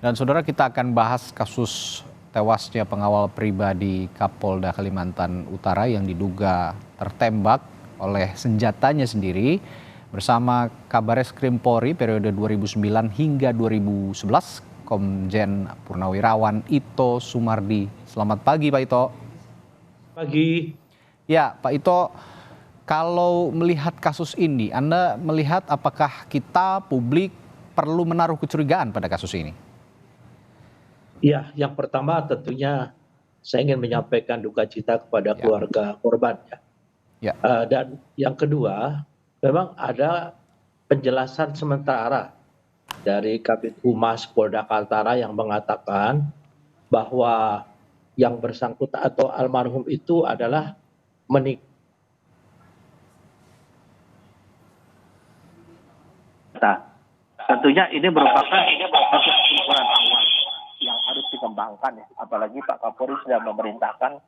Dan saudara, kita akan bahas kasus tewasnya pengawal pribadi Kapolda Kalimantan Utara yang diduga tertembak oleh senjatanya sendiri bersama Kabareskrim Polri periode 2009 hingga 2011, Komjen Purnawirawan Ito Sumardi. Selamat pagi Pak Ito. Pagi. Ya Pak Ito, kalau melihat kasus ini, Anda melihat apakah kita publik perlu menaruh kecurigaan pada kasus ini? Ya, yang pertama tentunya saya ingin menyampaikan duka cita kepada keluarga korban. Ya. Dan yang kedua, memang ada penjelasan sementara dari Kabid Humas Polda Kaltara yang mengatakan bahwa yang bersangkutan atau almarhum itu adalah menikah. Tentunya ini merupakan kesimpulan awal yang harus dikembangkan ya. Apalagi Pak Kapolri sudah memerintahkan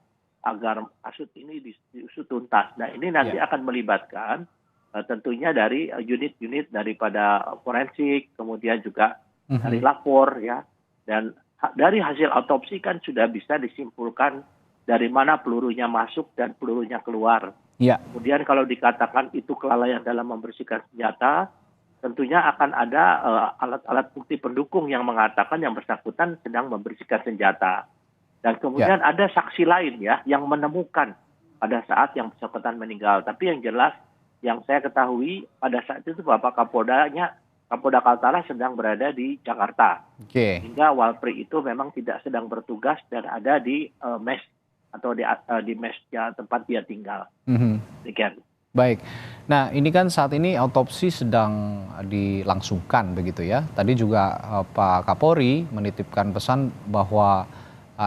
agar kasus ini diusut tuntas. Nah ini nanti akan melibatkan tentunya dari unit-unit daripada forensik, kemudian juga dari lapor ya. Dan dari hasil autopsi kan sudah bisa disimpulkan dari mana pelurunya masuk dan pelurunya keluar. Kemudian kalau dikatakan itu kelalaian dalam membersihkan senjata, tentunya akan ada alat-alat bukti pendukung yang mengatakan yang bersangkutan sedang membersihkan senjata. Dan kemudian ada saksi lain ya yang menemukan pada saat yang bersangkutan meninggal. Tapi yang jelas yang saya ketahui pada saat itu Bapak Kapolda Kaltara sedang berada di Jakarta. Sehingga Walpri itu memang tidak sedang bertugas dan ada di mes atau di mesnya tempat dia tinggal. Demikian. Baik, nah ini kan saat ini autopsi sedang dilangsungkan begitu ya. Tadi juga Pak Kapolri menitipkan pesan bahwa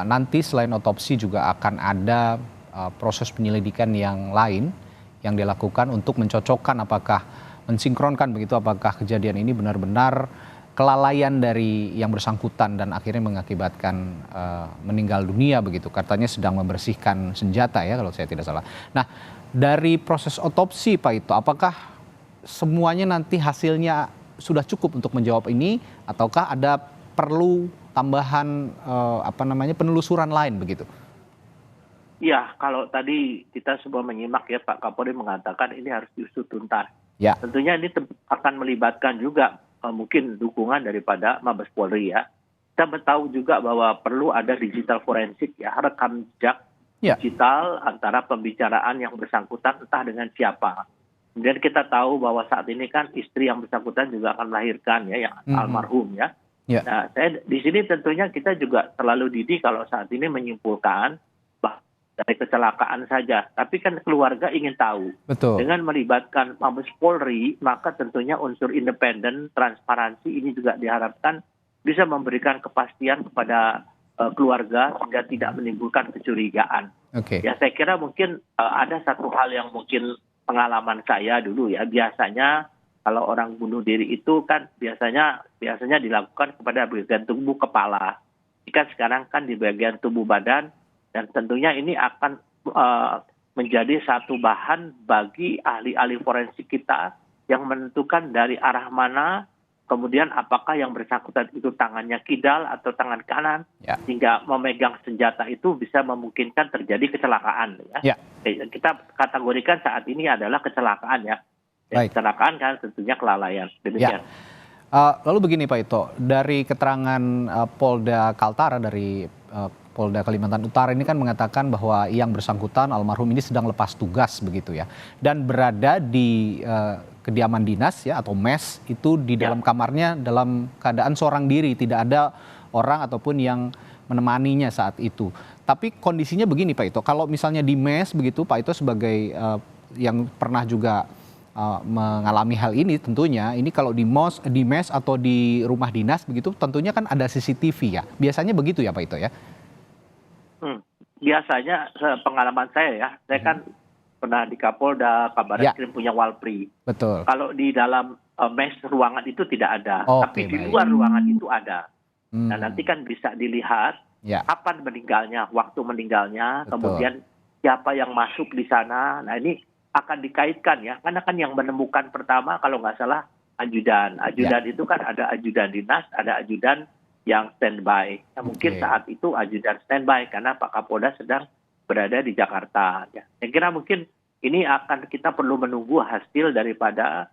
nanti selain otopsi juga akan ada proses penyelidikan yang lain yang dilakukan untuk mencocokkan apakah mensinkronkan begitu apakah kejadian ini benar-benar kelalaian dari yang bersangkutan dan akhirnya mengakibatkan meninggal dunia begitu. Katanya sedang membersihkan senjata ya kalau saya tidak salah. Nah, dari proses otopsi Pak Ito, apakah semuanya nanti hasilnya sudah cukup untuk menjawab ini ataukah ada perlu tambahan penelusuran lain begitu? Ya, kalau tadi kita semua menyimak ya Pak Kapolri mengatakan ini harus diusut tuntas. Tentunya ini akan melibatkan juga mungkin dukungan daripada Mabes Polri ya. Kita tahu juga bahwa perlu ada digital forensik ya, rekam jejak digital antara pembicaraan yang bersangkutan entah dengan siapa. Kemudian kita tahu bahwa saat ini kan istri yang bersangkutan juga akan melahirkan ya yang almarhum ya. Nah, saya di sini tentunya kita juga terlalu dini kalau saat ini menyimpulkan bahwa dari kecelakaan saja, tapi kan keluarga ingin tahu. Dengan melibatkan Mabes Polri, maka tentunya unsur independen, transparansi ini juga diharapkan bisa memberikan kepastian kepada keluarga sehingga tidak menimbulkan kecurigaan. Ya saya kira mungkin ada satu hal yang mungkin pengalaman saya dulu ya, biasanya kalau orang bunuh diri itu kan biasanya dilakukan kepada bagian tubuh kepala. Jika sekarang kan di bagian tubuh badan dan tentunya ini akan menjadi satu bahan bagi ahli-ahli forensik kita yang menentukan dari arah mana kemudian apakah yang bersangkutan itu tangannya kidal atau tangan kanan sehingga memegang senjata itu bisa memungkinkan terjadi kecelakaan ya. Kita kategorikan saat ini adalah kecelakaan ya. Kecelakaan kan tentunya kelalaian. Demikian. Lalu begini Pak Ito, dari keterangan Polda Kaltara dari Polda Kalimantan Utara ini kan mengatakan bahwa yang bersangkutan almarhum ini sedang lepas tugas begitu ya dan berada di kediaman dinas ya atau mes itu di dalam kamarnya dalam keadaan seorang diri, tidak ada orang ataupun yang menemaninya saat itu. Tapi kondisinya begini Pak Ito, kalau misalnya di mes begitu Pak Ito sebagai yang pernah juga mengalami hal ini tentunya ini kalau di mes atau di rumah dinas begitu tentunya kan ada CCTV ya. Biasanya begitu ya Pak Ito ya? Biasanya pengalaman saya ya, saya kan pernah di Kapolda, Kabareskrim punya Walpri. Kalau di dalam mes ruangan itu tidak ada, tapi di luar ruangan itu ada. Nah nanti kan bisa dilihat kapan meninggalnya, waktu meninggalnya, kemudian siapa yang masuk di sana. Nah ini akan dikaitkan ya, karena kan yang menemukan pertama kalau nggak salah ajudan. Ajudan itu kan ada ajudan dinas, ada ajudan yang standby. Ya, mungkin Oke. saat itu ajudan standby karena Pak Kapolda sedang berada di Jakarta. Ya. Saya kira mungkin ini akan kita perlu menunggu hasil daripada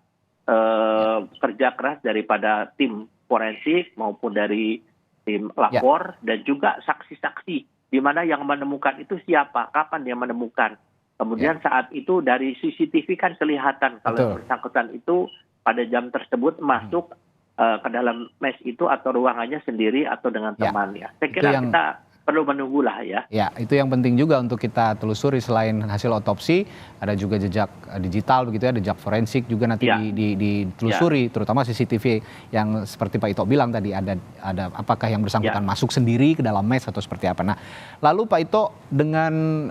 kerja keras daripada tim forensik maupun dari tim Ya, lapor dan juga saksi-saksi di mana yang menemukan itu siapa, kapan dia menemukan. ya, Kemudian saat itu dari CCTV kan kelihatan kalau yang betul. bersangkutan itu pada jam tersebut masuk ke dalam mes itu atau ruangannya sendiri atau dengan Ya, temannya. Saya itu kira yang kita perlu menunggulah ya. Ya, itu yang penting juga untuk kita telusuri selain hasil otopsi, ada juga jejak digital begitu ya, jejak forensik juga nanti Ya, ya, ditelusuri, terutama CCTV yang seperti Pak Ito bilang tadi ada apakah yang bersangkutan ya. masuk sendiri ke dalam mes atau seperti apa. Nah, lalu Pak Ito dengan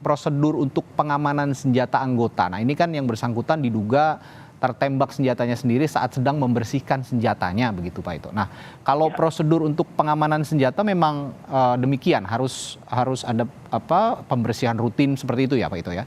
prosedur untuk pengamanan senjata anggota. Nah, ini kan yang bersangkutan diduga tertembak senjatanya sendiri saat sedang membersihkan senjatanya begitu Pak Ito. Nah, kalau Ya. prosedur untuk pengamanan senjata memang demikian harus ada pembersihan rutin seperti itu ya Pak Ito ya?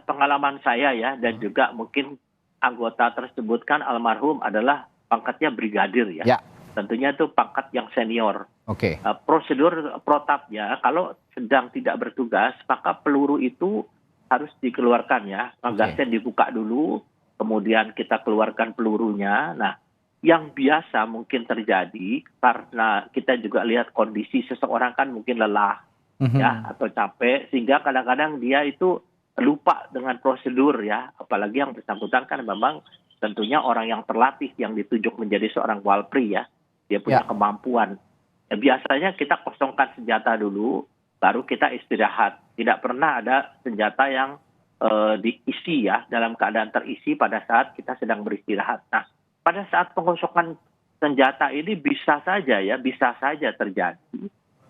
Pengalaman saya ya dan juga mungkin anggota tersebut kan almarhum adalah pangkatnya brigadir ya. Ya, Tentunya itu pangkat yang senior. oke. Prosedur protapnya kalau sedang tidak bertugas maka peluru itu harus dikeluarkan ya. Magasnya dibuka dulu, kemudian kita keluarkan pelurunya. Nah, yang biasa mungkin terjadi karena kita juga lihat kondisi seseorang kan mungkin lelah ya atau capek sehingga kadang-kadang dia itu lupa dengan prosedur ya. Apalagi yang bersangkutan kan memang tentunya orang yang terlatih yang ditunjuk menjadi seorang walpri ya. Dia punya Ya, kemampuan. Ya, biasanya kita kosongkan senjata dulu, baru kita istirahat. Tidak pernah ada senjata yang diisi ya, dalam keadaan terisi pada saat kita sedang beristirahat. Nah, pada saat pengosongan senjata ini bisa saja terjadi.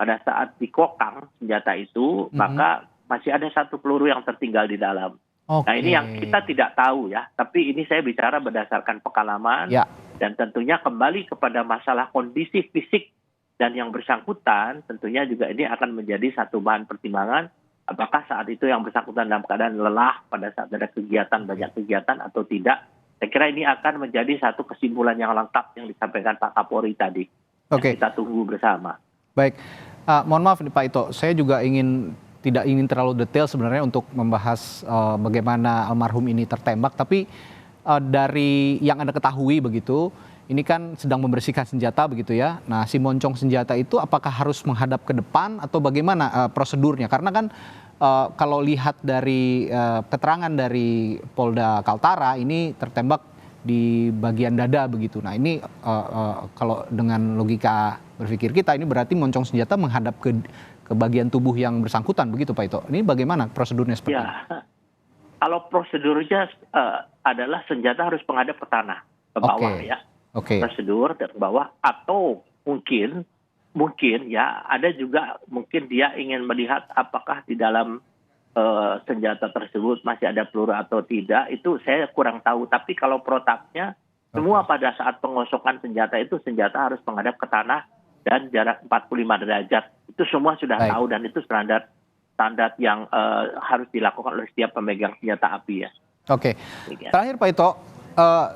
Pada saat dikokang senjata itu, maka masih ada satu peluru yang tertinggal di dalam. Nah, oke. ini yang kita tidak tahu ya, tapi ini saya bicara berdasarkan pengalaman Ya, dan tentunya kembali kepada masalah kondisi fisik dan yang bersangkutan, tentunya juga ini akan menjadi satu bahan pertimbangan apakah saat itu yang bersangkutan dalam keadaan lelah pada saat ada kegiatan, banyak kegiatan atau tidak. Saya kira ini akan menjadi satu kesimpulan yang lengkap yang disampaikan Pak Kapolri tadi. Yang oke. kita tunggu bersama. Baik, mohon maaf nih Pak Ito, saya juga tidak ingin terlalu detail sebenarnya untuk membahas bagaimana almarhum ini tertembak, tapi dari yang Anda ketahui begitu, ini kan sedang membersihkan senjata begitu ya. Nah, si moncong senjata itu apakah harus menghadap ke depan atau bagaimana prosedurnya? Karena kan kalau lihat dari keterangan dari Polda Kaltara ini tertembak di bagian dada begitu. Nah, ini kalau dengan logika berpikir kita ini berarti moncong senjata menghadap ke bagian tubuh yang bersangkutan begitu Pak Ito. Ini bagaimana prosedurnya seperti ini? Ya, kalau prosedurnya adalah senjata harus menghadap ke tanah, ke bawah Oke. ya. Oke. Prosedur ke bawah atau mungkin ya ada juga mungkin dia ingin melihat apakah di dalam senjata tersebut masih ada peluru atau tidak, itu saya kurang tahu. Tapi kalau protapnya, semua pada saat pengosokan senjata itu senjata harus menghadap ke tanah dan jarak 45 derajat. Itu semua sudah Baik. tahu dan itu standar yang harus dilakukan oleh setiap pemegang senjata api ya. Oke. Demikian. Terakhir Pak Ito,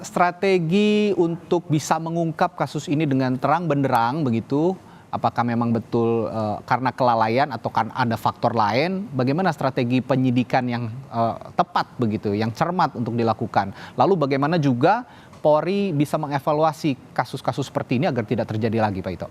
strategi untuk bisa mengungkap kasus ini dengan terang benderang begitu, apakah memang betul karena kelalaian atau kan ada faktor lain? Bagaimana strategi penyidikan yang tepat begitu, yang cermat untuk dilakukan? Lalu bagaimana juga Polri bisa mengevaluasi kasus-kasus seperti ini agar tidak terjadi lagi, Pak Ito?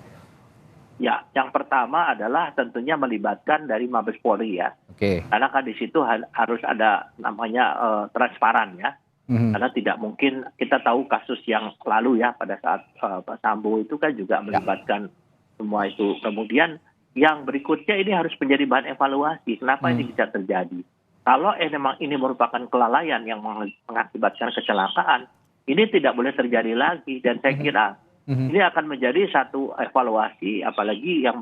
Ya, yang pertama adalah tentunya melibatkan dari Mabes Polri ya. Oke. Karena kan di situ harus ada namanya transparan ya. Karena tidak mungkin kita tahu kasus yang lalu ya pada saat Pak Sambo itu kan juga melibatkan semua itu. Kemudian yang berikutnya ini harus menjadi bahan evaluasi. Kenapa ini bisa terjadi? Kalau memang ini merupakan kelalaian yang mengakibatkan kecelakaan, ini tidak boleh terjadi lagi. Dan saya kira ini akan menjadi satu evaluasi, apalagi yang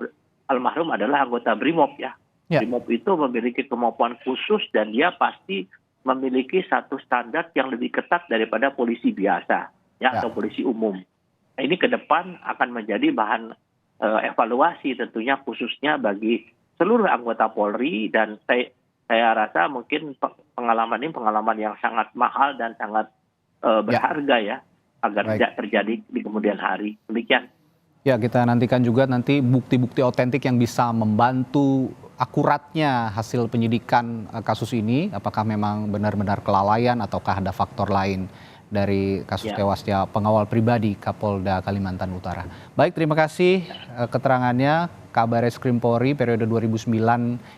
almarhum adalah anggota BRIMOB ya. BRIMOB itu memiliki kemampuan khusus dan dia pasti memiliki satu standar yang lebih ketat daripada polisi biasa ya atau polisi umum. Nah, ini ke depan akan menjadi bahan evaluasi tentunya khususnya bagi seluruh anggota Polri dan saya rasa mungkin pengalaman ini pengalaman yang sangat mahal dan sangat berharga ya agar tidak terjadi di kemudian hari. Demikian. Ya, kita nantikan juga nanti bukti-bukti otentik yang bisa membantu akuratnya hasil penyidikan kasus ini. Apakah memang benar-benar kelalaian ataukah ada faktor lain dari kasus tewasnya pengawal pribadi Kapolda Kalimantan Utara. Baik, terima kasih keterangannya. Kabareskrim Polri periode 2009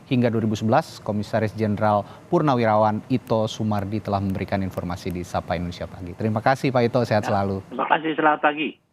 hingga 2011, Komisaris Jenderal Purnawirawan Ito Sumardi telah memberikan informasi di Sapa Indonesia Pagi. Terima kasih Pak Ito, sehat selalu. Terima kasih, selamat pagi.